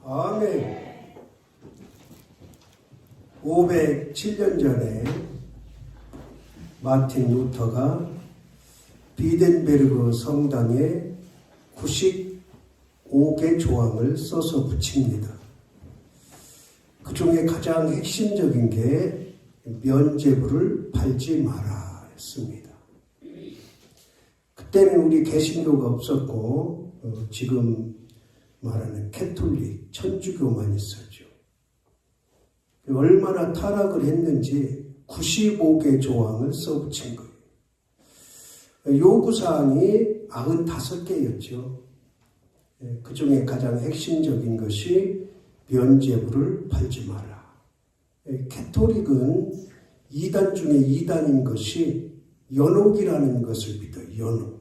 아멘. 507년 전에 마틴 루터가 비덴베르그 성당에 95개 조항을 써서 붙입니다. 그 중에 가장 핵심적인 게 면죄부를 팔지 마라 했습니다. 그때는 우리 개신교가 없었고 지금 말하는 캐톨릭, 천주교만 있었죠. 얼마나 타락을 했는지 95개 조항을 써붙인 거예요. 요구사항이 95개였죠. 그 중에 가장 핵심적인 것이 면죄부를 팔지 마라. 캐톨릭은 2단 중에 2단인 것이 연옥이라는 것을 믿어요.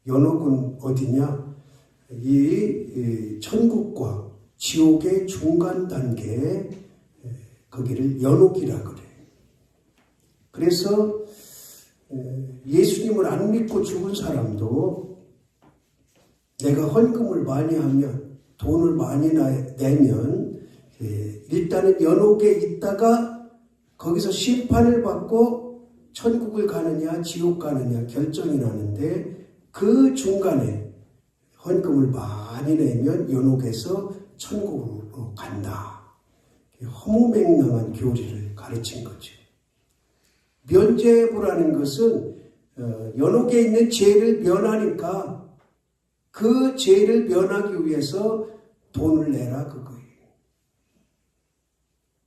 연옥은 어디냐? 이 천국과 지옥의 중간 단계에 거기를 연옥이라 그래요. 그래서 예수님을 안 믿고 죽은 사람도 내가 헌금을 많이 하면, 돈을 많이 내면 일단은 연옥에 있다가 거기서 심판을 받고 천국을 가느냐 지옥 가느냐 결정이 나는데, 그 중간에 헌금을 많이 내면 연옥에서 천국으로 간다. 허무맹랑한 교리를 가르친 거죠. 면죄부라는 것은 연옥에 있는 죄를 면하니까 그 죄를 면하기 위해서 돈을 내라 그거예요.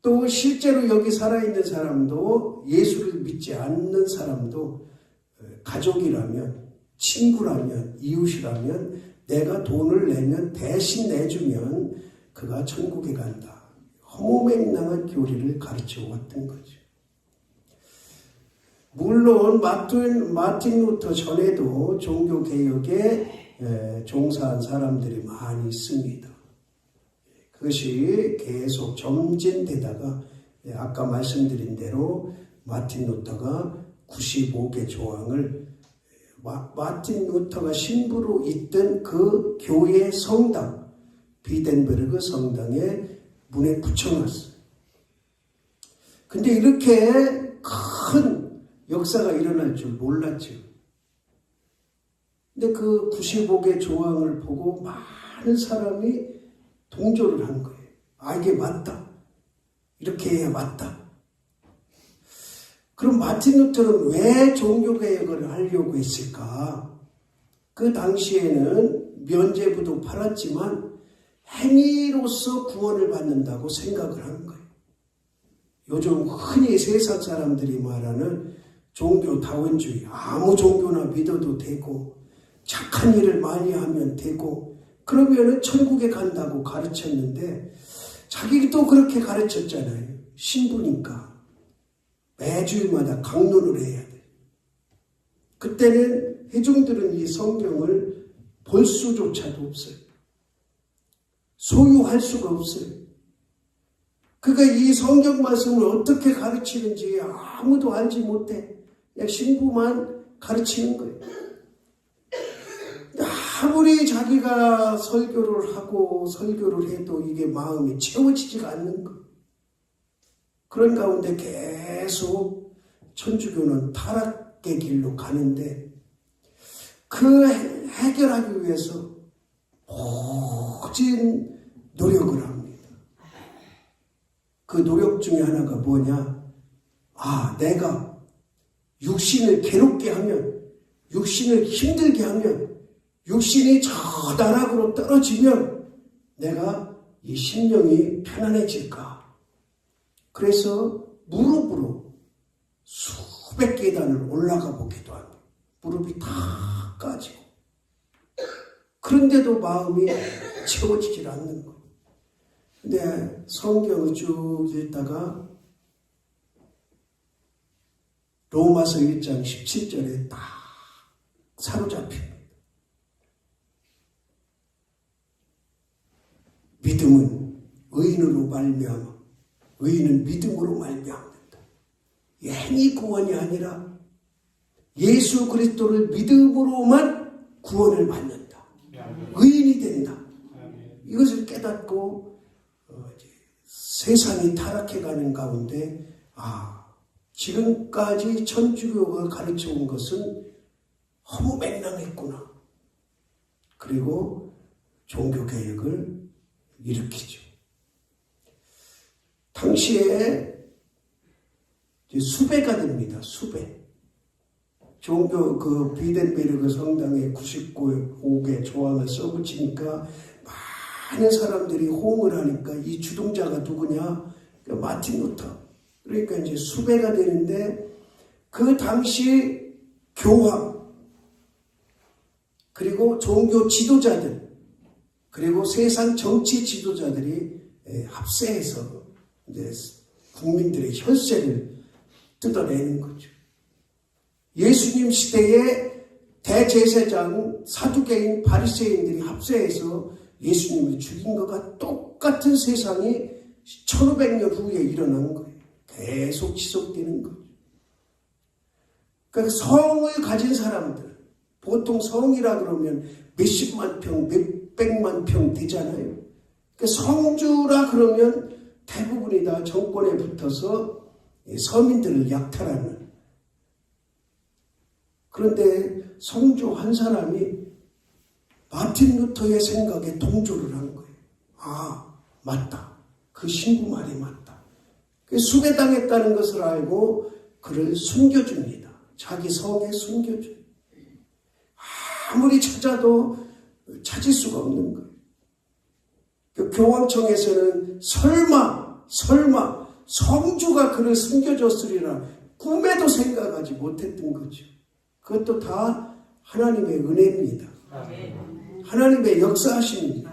또 실제로 여기 살아있는 사람도, 예수를 믿지 않는 사람도 가족이라면, 친구라면, 이웃이라면 내가 돈을 내면, 대신 내주면 그가 천국에 간다. 허무맹랑한 교리를 가르쳐 왔던 거죠. 물론 마틴 루터 전에도 종교개혁에 종사한 사람들이 많이 있습니다. 그것이 계속 점진되다가 아까 말씀드린 대로 마틴 루터가 95개 조항을 마틴 루터가 신부로 있던 그 교회 성당, 비덴베르그 성당에 문에 붙여놨어요. 근데 이렇게 큰 역사가 일어날 줄 몰랐죠. 근데 그 95개 조항을 보고 많은 사람이 동조를 한 거예요. 아, 이게 맞다. 이렇게 해야 맞다. 그럼 마틴 루터는 왜 종교개혁을 하려고 했을까? 그 당시에는 면죄부도 팔았지만 행위로서 구원을 받는다고 생각을 한 거예요. 요즘 흔히 세상 사람들이 말하는 종교다원주의, 아무 종교나 믿어도 되고 착한 일을 많이 하면 되고 그러면은 천국에 간다고 가르쳤는데, 자기도 그렇게 가르쳤잖아요. 신부니까 매주일마다 강론을 해야 돼. 그때는 회중들은 이 성경을 볼 수조차도 없어요. 소유할 수가 없어요. 그러니까 이 성경 말씀을 어떻게 가르치는지 아무도 알지 못해. 그냥 신부만 가르치는 거예요. 아무리 자기가 설교를 하고 설교를 해도 이게 마음이 채워지지가 않는 거. 그런 가운데 계속 천주교는 타락의 길로 가는데, 그 해결하기 위해서 모진 노력을 합니다. 그 노력 중에 하나가 뭐냐? 아, 내가 육신을 괴롭게 하면, 육신을 힘들게 하면, 육신이 저 나락으로 떨어지면 내가 이 심령이 편안해질까? 그래서 무릎으로 수백 계단을 올라가 보기도 합니다. 무릎이 다 까지고. 그런데도 마음이 채워지질 않는 거예요. 근데 성경을 쭉 읽다가 로마서 1장 17절에 딱 사로잡힙니다. 믿음은 의인으로 말미암아, 의인은 믿음으로 말미암는다. 행위 구원이 아니라 예수 그리스도를 믿음으로만 구원을 받는다. 의인이 된다. 이것을 깨닫고 이제 세상이 타락해가는 가운데 지금까지 천주교가 가르쳐온 것은 허무맹랑했구나. 그리고 종교개혁을 일으키죠. 당시에 수배가 됩니다. 수배. 종교 비덴베르그 성당에 99개 조항을 써붙이니까 많은 사람들이 호응을 하니까 이 주동자가 누구냐? 마틴 루터. 그러니까 이제 수배가 되는데 그 당시 교황 그리고 종교 지도자들 그리고 세상 정치 지도자들이 합세해서 이제 국민들의 혈세를 뜯어내는 거죠. 예수님 시대에 대제사장, 사두개인, 바리새인들이 합세해서 예수님을 죽인 것과 똑같은 세상이 1500년 후에 일어난 거예요. 계속 지속되는 거예요. 그러니까 성을 가진 사람들, 보통 성이라 그러면 몇십만 평, 몇백만 평 되잖아요. 그러니까 성주라 그러면 대부분이 다 정권에 붙어서 서민들을 약탈하는. 그런데 성주 한 사람이 마틴 루터의 생각에 동조를 한 거예요. 맞다. 그 신부 말이 맞다. 수배당했다는 것을 알고 그를 숨겨줍니다. 자기 성에 숨겨줘요. 아무리 찾아도 찾을 수가 없는 거예요. 교황청에서는 설마 성주가 그를 숨겨줬으리라 꿈에도 생각하지 못했던 거죠. 그것도 다 하나님의 은혜입니다. 하나님의 역사하십니다.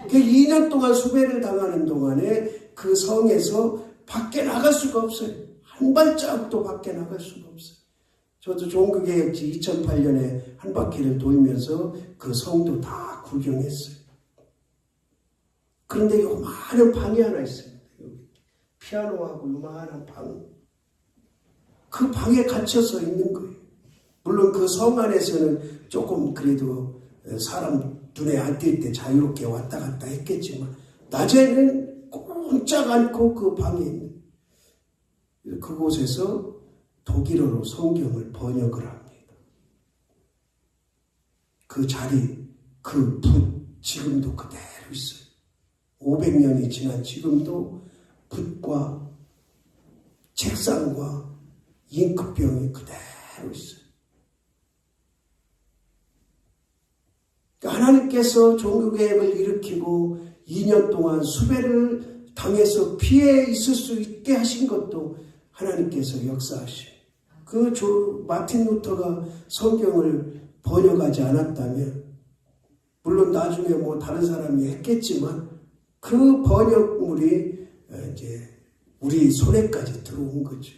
2년 동안 수배를 당하는 동안에 그 성에서 밖에 나갈 수가 없어요. 한 발자국도 밖에 나갈 수가 없어요. 저도 종교개혁지 2008년에 한 바퀴를 돌면서 그 성도 다 구경했어요. 그런데 요만한 방이 하나 있습니다. 여기 피아노하고 요만한 방. 그 방에 갇혀서 있는 거예요. 물론 그 성 안에서는 조금 그래도 사람 눈에 안 띌 때 자유롭게 왔다 갔다 했겠지만 낮에는 꼼짝 않고 그 방에 있는 그곳에서 독일어로 성경을 번역을 합니다. 그 자리, 그 붓 지금도 그대로 있어요. 500년이 지난 지금도 붓과 책상과 잉크병이 그대로 있어요. 하나님께서 종교개혁을 일으키고 2년 동안 수배를 당해서 피해 있을 수 있게 하신 것도 하나님께서 역사하시고 마틴 루터가 성경을 번역하지 않았다면 물론 나중에 다른 사람이 했겠지만 그 번역물이 이제 우리 손에까지 들어온 거죠.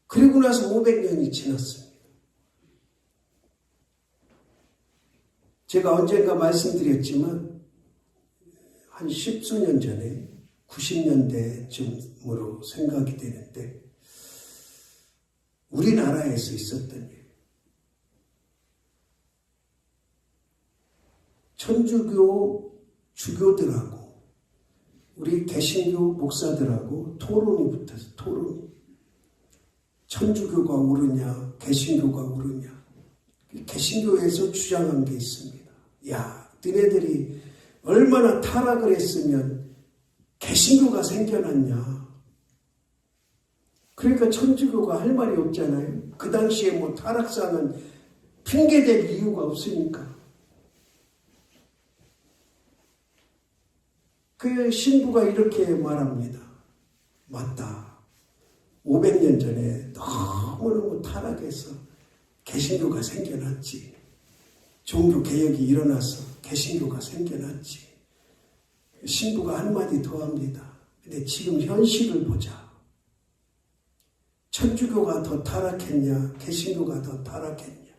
그리고 나서 500년이 지났습니다. 제가 언젠가 말씀드렸지만 한 10수년 전에 90년대쯤으로 생각이 되는데 우리나라에서 있었던 일. 천주교 주교들하고 우리 개신교 목사들하고 토론이 붙어서 토론이. 천주교가 옳으냐, 개신교가 옳으냐. 개신교에서 주장한 게 있습니다. 너네들이 얼마나 타락을 했으면 개신교가 생겨났냐. 그러니까 천주교가 할 말이 없잖아요. 그 당시에 타락상은 핑계댈 이유가 없으니까. 그 신부가 이렇게 말합니다. 맞다. 500년 전에 너무너무 타락해서 개신교가 생겨났지. 종교개혁이 일어나서 개신교가 생겨났지. 신부가 한마디 더 합니다. 근데 지금 현실을 보자. 천주교가 더 타락했냐, 개신교가 더 타락했냐.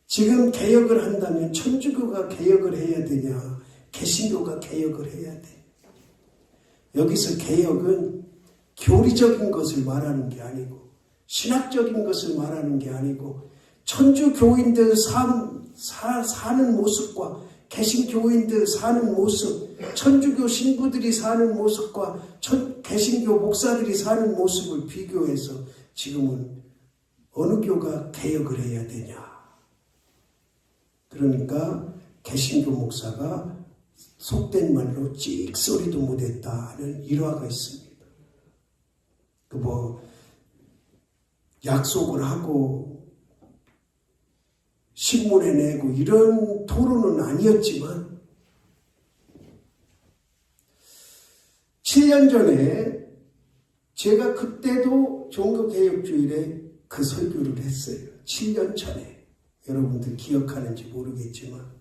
지금 개혁을 한다면 천주교가 개혁을 해야 되냐, 개신교가 개혁을 해야 돼. 여기서 개혁은 교리적인 것을 말하는 게 아니고 신학적인 것을 말하는 게 아니고 천주교인들 삶 사는 모습과 개신교인들 사는 모습, 천주교 신부들이 사는 모습과 개신교 목사들이 사는 모습을 비교해서 지금은 어느 교가 개혁을 해야 되냐. 그러니까 개신교 목사가 속된 말로 찍소리도 못했다 하는 일화가 있습니다. 약속을 하고 신문에 내고 이런 토론은 아니었지만 7년 전에 제가 그때도 종교개혁주일에 그 설교를 했어요. 7년 전에. 여러분들 기억하는지 모르겠지만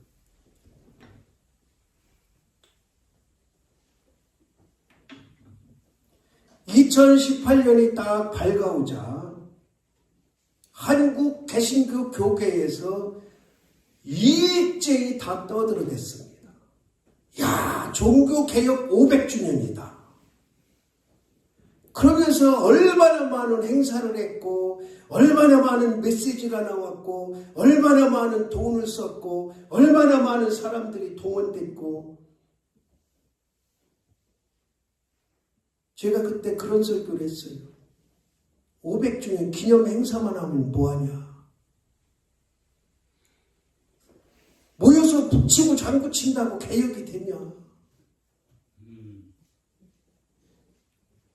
2018년이 딱 밝아오자 한국 개신교 교계에서 일제히 다 떠들어댔습니다. 야, 종교개혁 500주년이다. 그러면서 얼마나 많은 행사를 했고 얼마나 많은 메시지가 나왔고 얼마나 많은 돈을 썼고 얼마나 많은 사람들이 동원됐고 제가 그때 그런 설교를 했어요. 500주년 기념 행사만 하면 뭐하냐. 모여서 북치고 장구 친다고 개혁이 되냐.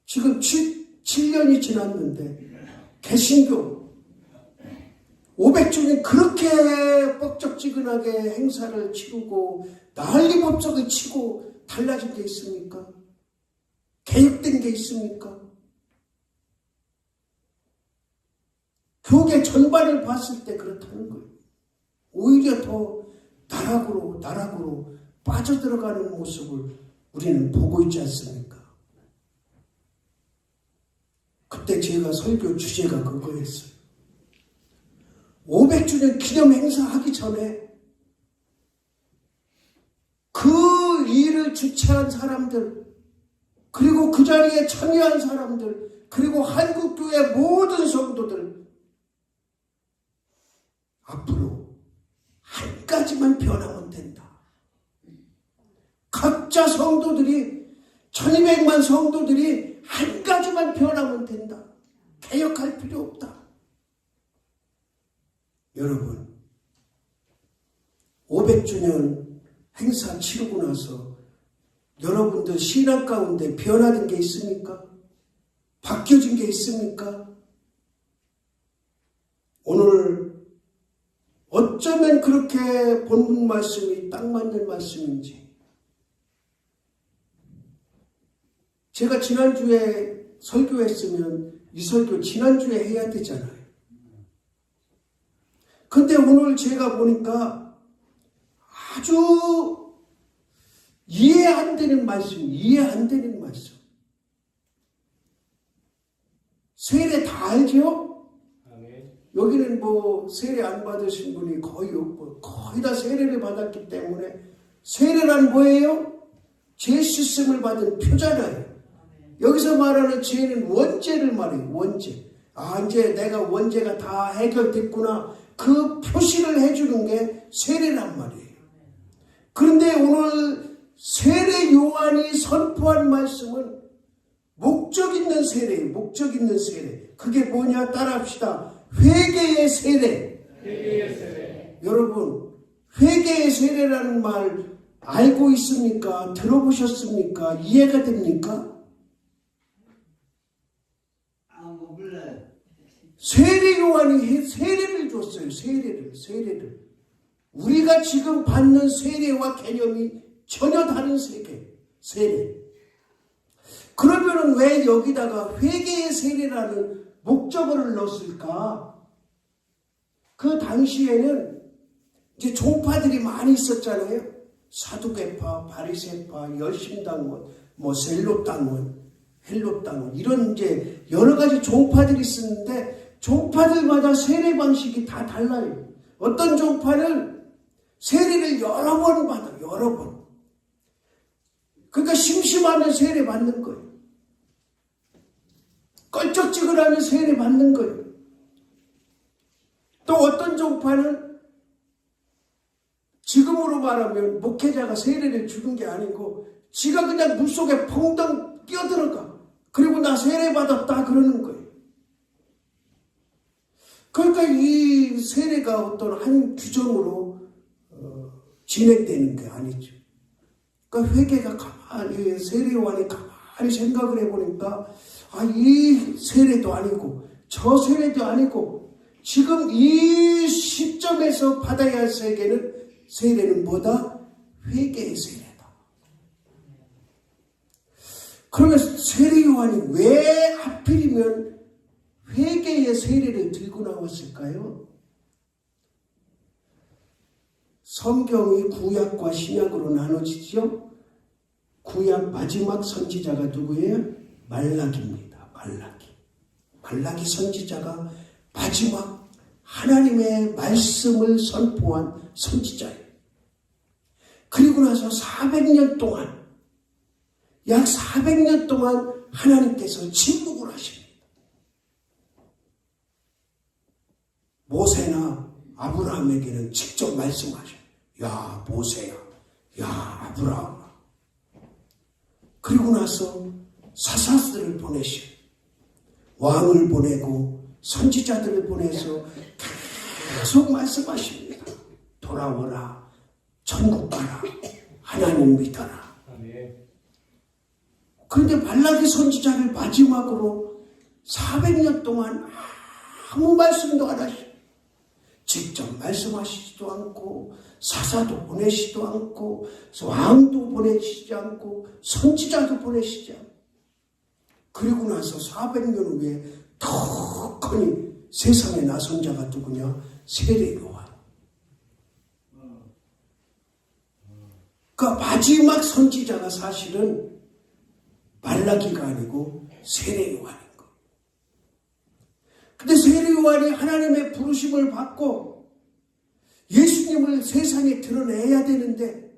지금 7년이 지났는데 개신교 500주년 그렇게 뻑적지근하게 행사를 치르고 난리법석을 치고 달라진 게 있습니까? 개혁된 게 있습니까? 교계 전반을 봤을 때 그렇다는 거예요. 오히려 더 나락으로 빠져들어가는 모습을 우리는 보고 있지 않습니까? 그때 제가 설교 주제가 그거였어요. 500주년 기념 행사 하기 전에 그 일을 주최한 사람들, 그리고 그 자리에 참여한 사람들, 그리고 한국교회 모든 성도들 앞으로 한 가지만 변하면 된다. 각자 성도들이 1200만 성도들이 한 가지만 변하면 된다. 개혁할 필요 없다. 여러분 500주년 행사 치르고 나서 여러분들 신앙 가운데 변화된 게 있습니까? 바뀌어진 게 있습니까? 오늘 어쩌면 그렇게 본문 말씀이 딱 맞는 말씀인지 제가 지난주에 설교했으면 이 설교 지난주에 해야 되잖아요. 근데 오늘 제가 보니까 아주 이해 안 되는 말씀. 세례 다 알죠? 여기는 세례 안 받으신 분이 거의 없고 거의 다 세례를 받았기 때문에 세례란 뭐예요? 죄 씻음을 받은 표잖아요. 여기서 말하는 죄는 원죄를 말해요. 원죄. 이제 내가 원죄가 다 해결됐구나. 그 표시를 해주는 게 세례란 말이에요. 그런데 오늘 세례 요한이 선포한 말씀은 목적 있는 세례예요. 목적 있는 세례. 그게 뭐냐? 따라합시다. 회개의 세례. 여러분, 회개의 세례라는 말 알고 있습니까? 들어보셨습니까? 이해가 됩니까? 몰라요. 세례 요한이 세례를 줬어요. 세례를. 우리가 지금 받는 세례와 개념이 전혀 다른 세례. 그러면 왜 여기다가 회개의 세례라는 목적어를 넣었을까? 그 당시에는 이제 종파들이 많이 있었잖아요. 사두개파, 바리새파, 열심당원, 셀롯당원, 헬롯당원 이런 이제 여러 가지 종파들이 있었는데 종파들마다 세례 방식이 다 달라요. 어떤 종파는 세례를 여러 번 받아요. 여러 번. 그러니까 심심하면 세례 받는 거예요. 껄쩍지근하면 세례 받는 거예요. 또 어떤 종파는 지금으로 말하면 목회자가 세례를 주는 게 아니고 지가 그냥 물속에 펑덩 뛰어들어가. 그리고 나 세례 받았다 그러는 거예요. 그러니까 이 세례가 어떤 한 규정으로 진행되는 게 아니죠. 그러니까 회개가 가만히, 세례요한이 가만히 생각을 해보니까 이 세례도 아니고 저 세례도 아니고 지금 이 시점에서 받아야 할 세례는 뭐다? 회개의 세례다. 그러면 세례요한이 왜 하필이면 회개의 세례를 들고 나왔을까요? 성경이 구약과 신약으로 나눠지죠. 구약 마지막 선지자가 누구예요? 말라기입니다. 말라기 선지자가 마지막 하나님의 말씀을 선포한 선지자예요. 그리고 나서 400년 동안, 약 400년 동안 하나님께서 침묵을 하십니다. 모세나 아브라함에게는 직접 말씀하셔요. 야, 모세야. 야, 아브라함아. 그리고 나서 사사들을 보내시고 왕을 보내고 선지자들을 보내서 계속 말씀하십니다. 돌아오라. 천국 가라. 하나님 믿어라. 그런데 말라기 선지자를 마지막으로 400년 동안 아무 말씀도 안 하시고 직접 말씀하시지도 않고 사사도 보내시지도 않고 왕도 보내시지 않고 선지자도 보내시지 않고 그리고 나서 400년 후에 턱하니 세상에 나선 자가 누구냐? 세례요한. 그러니까 마지막 선지자가 사실은 말라기가 아니고 세례요한인 거예요. 근데 세례요한이 하나님의 부르심을 받고 예수님을 세상에 드러내야 되는데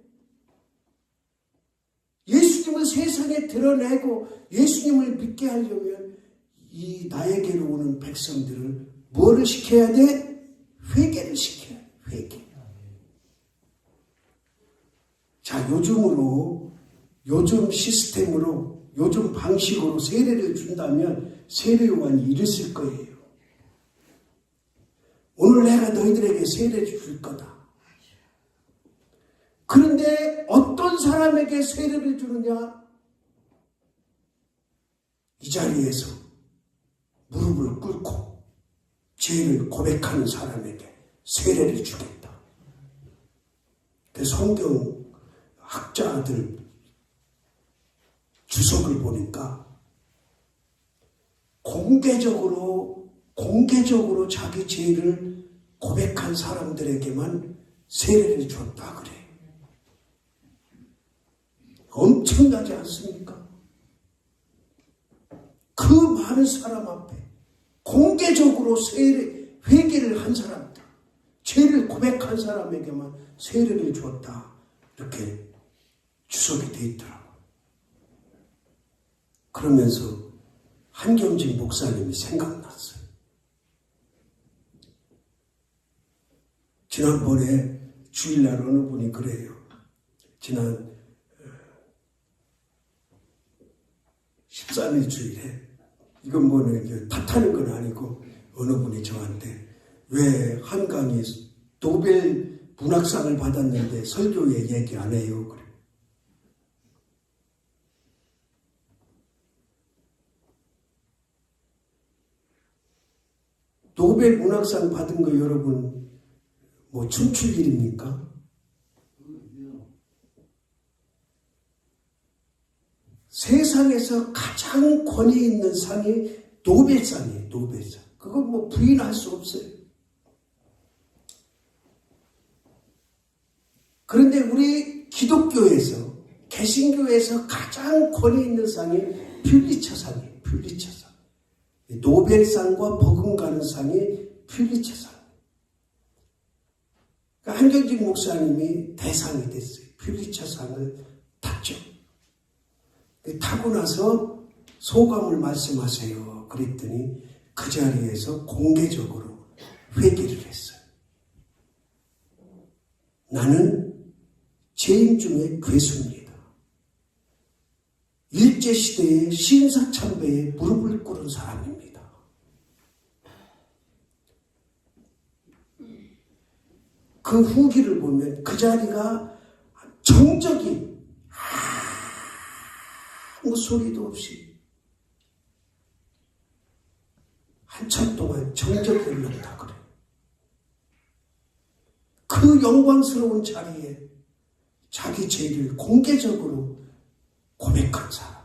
예수님을 세상에 드러내고 예수님을 믿게 하려면 이 나에게로 오는 백성들을 뭐를 시켜야 돼? 회개를 시켜야 돼. 회개. 자, 요즘 시스템으로 요즘 방식으로 세례를 준다면 세례요한이 이랬을 거예요. 오늘 내가 너희들에게 세례를 줄 거다. 그런데 어떤 사람에게 세례를 주느냐? 이 자리에서 무릎을 꿇고 죄를 고백하는 사람에게 세례를 주겠다. 그 성경 학자들 주석을 보니까 공개적으로 자기 죄를 고백한 사람들에게만 세례를 줬다 그래. 엄청나지 않습니까? 그 많은 사람 앞에 공개적으로 회개를 한 사람들, 죄를 고백한 사람에게만 세례를 줬다. 이렇게 주석이 돼 있더라고요. 그러면서 한경진 목사님이 생각났어요. 지난번에 주일날 어느 분이 그래요. 지난 13일 주일에 이건 뭐는 탓하는 건 아니고 어느 분이 저한테 왜 한강이 노벨 문학상을 받았는데 설교에 얘기 안 해요? 그래. 노벨 문학상 받은 거 여러분 뭐 춤출 일입니까? 세상에서 가장 권위 있는 상이 노벨상이에요. 노벨상. 그건 뭐 부인할 수 없어요. 그런데 우리 기독교에서 개신교에서 가장 권위 있는 상이 퓰리처상이에요. 퓰리처상. 노벨상과 버금가는 상이 퓰리처상. 그러니까 한경진 목사님이 대상이 됐어요. 퓰리처상을 탔죠. 타고 나서 소감을 말씀하세요. 그랬더니 그 자리에서 공개적으로 회개를 했어요. 나는 죄인 중에 괴수입니다. 일제시대의 신사참배에 무릎을 꿇은 사람입니다. 그 후기를 보면 그 자리가 정적이 아무 소리도 없이 한참 동안 정적이 흘렀다 그래요. 그 영광스러운 자리에 자기 죄를 공개적으로 고백한 사람.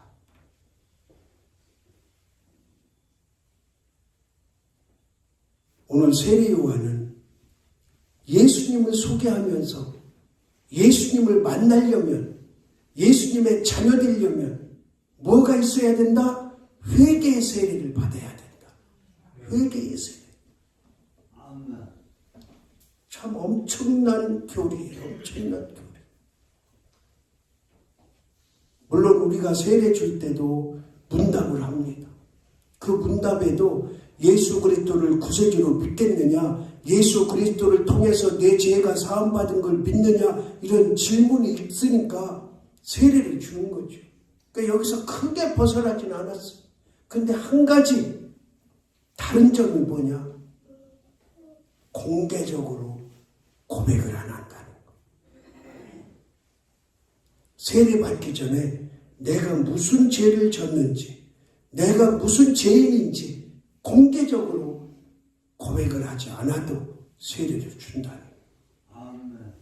오늘 세례 요한은 예수님을 소개하면서 예수님을 만나려면, 예수님의 자녀 되려면 뭐가 있어야 된다? 회개의 세례를 받아야 된다. 회개의 세례. 아멘. 참 엄청난 교리예요. 엄청난 교리. 물론 우리가 세례 줄 때도 문답을 합니다. 그 문답에도 예수 그리스도를 구세주로 믿겠느냐, 예수 그리스도를 통해서 내 죄가 사함받은 걸 믿느냐, 이런 질문이 있으니까 세례를 주는 거죠. 그러니까 여기서 크게 벗어나진 않았어요. 근데 한 가지 다른 점이 뭐냐? 공개적으로 고백을 안 한다는 거. 세례 받기 전에 내가 무슨 죄를 졌는지, 내가 무슨 죄인인지 공개적으로 고백을 하지 않아도 세례를 준다는 거예요. 아멘.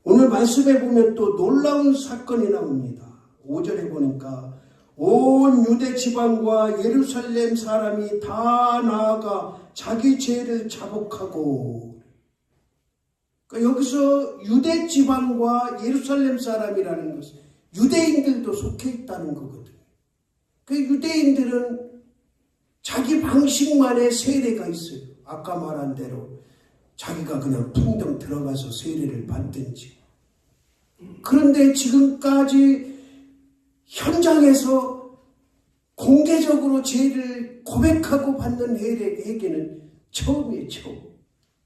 오늘 말씀에 보면 또 놀라운 사건이 나옵니다. 5절에 보니까 온 유대 지방과 예루살렘 사람이 다 나아가 자기 죄를 자복하고, 그러니까 여기서 유대 지방과 예루살렘 사람이라는 것은 유대인들도 속해 있다는 거거든요. 그 유대인들은 자기 방식만의 세례가 있어요. 아까 말한 대로 자기가 그냥 풍덩 들어가서 세례를 받든지. 그런데 지금까지 현장에서 공개적으로 죄를 고백하고 받는 회개는 처음이에요, 처음.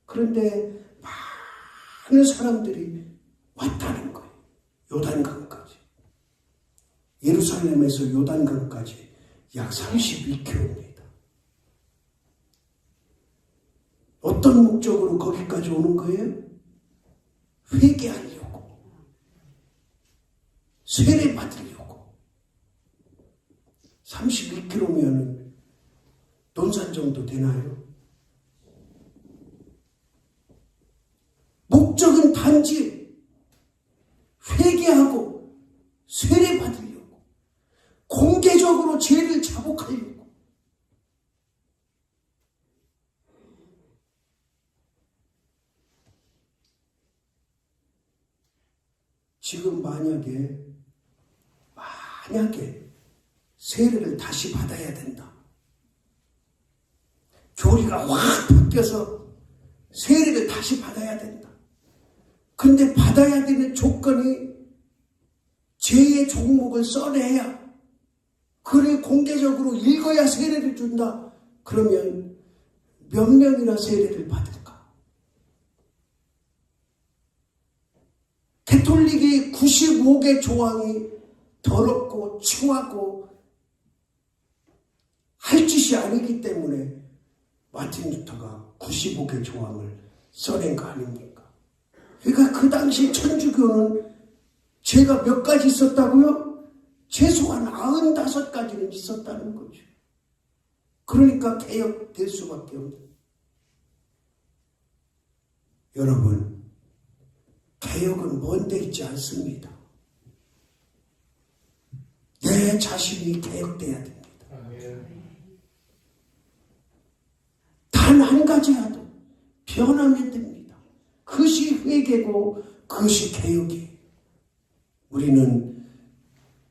그런데 많은 사람들이 왔다는 거예요. 요단강까지. 예루살렘에서 요단강까지 약 32km입니다. 어떤 목적으로 거기까지 오는 거예요? 회개하려고. 세례 받으려고. 32km면 논산 정도 되나요? 목적은 단지 회개하고 세례 받으려고. 공개적으로 죄를 자복하려고. 지금 만약에 세례를 다시 받아야 된다. 교리가 확 바뀌어서 세례를 다시 받아야 된다. 근데 받아야 되는 조건이 죄의 종목을 써내야, 글을 공개적으로 읽어야 세례를 준다. 그러면 몇 명이나 세례를 받을까? 개톨릭이 95개 조항이 더럽고 추하고 할 짓이 아니기 때문에 마틴 루터가 95개 조항을 써낸 거 아닙니까? 그러니까 그 당시 천주교는 죄가 몇 가지 있었다고요? 최소한 95가지는 있었다는 거죠. 그러니까 개혁될 수밖에 없는. 여러분, 개혁은 먼데 있지 않습니다. 내 자신이 개혁돼야 됩니다. 단 한 가지라도 변하면 됩니다. 그것이 회개고 그것이 개혁이에요. 우리는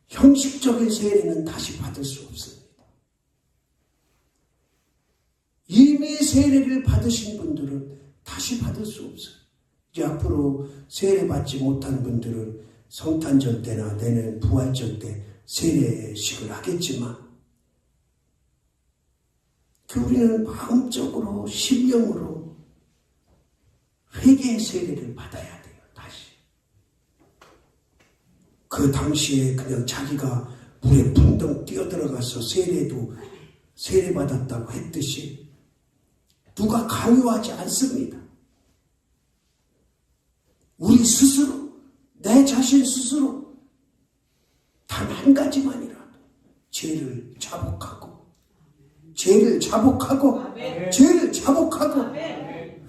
형식적인 세례는 다시 받을 수 없습니다. 이미 세례를 받으신 분들은 다시 받을 수 없어요. 이제 앞으로 세례 받지 못한 분들은 성탄절 때나 내년 부활절 때 세례식을 하겠지만, 우리는 마음적으로 심령으로 회개의 세례를 받아야 돼요. 다시. 그 당시에 그냥 자기가 물에 풍덩 뛰어들어가서 세례받았다고 했듯이 누가 강요하지 않습니다. 우리 스스로, 내 자신 스스로 단 한 가지만이라도 죄를 자복하고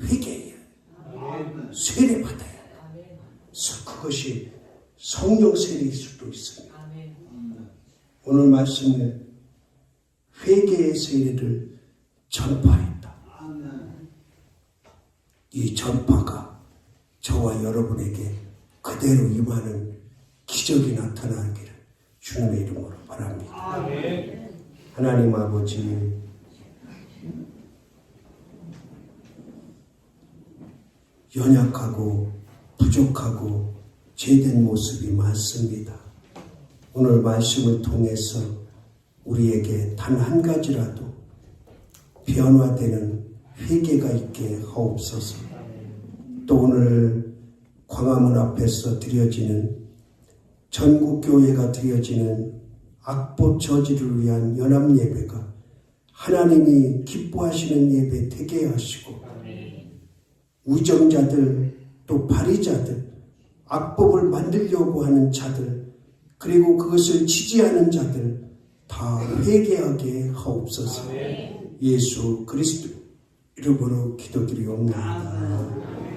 회개해야 해요. 세례받아야 해요. 그것이 성령 세례일 수도 있습니다. 오늘 말씀에 회개의 세례를 전파했다. 이 전파가 저와 여러분에게 그대로 임하는 기적이 나타나기를 주님의 이름으로 바랍니다. 하나님 아버지, 연약하고 부족하고 죄된 모습이 많습니다. 오늘 말씀을 통해서 우리에게 단 한 가지라도 변화되는 회개가 있게 하옵소서. 또 오늘 광화문 앞에서 드려지는 전국교회가 드려지는 악보 저지를 위한 연합예배가 하나님이 기뻐하시는 예배 되게 하시고, 우정자들 또 발의자들, 악법을 만들려고 하는 자들, 그리고 그것을 지지하는 자들 다 회개하게 하옵소서. 예수 그리스도 이름으로 기도드리옵나이다.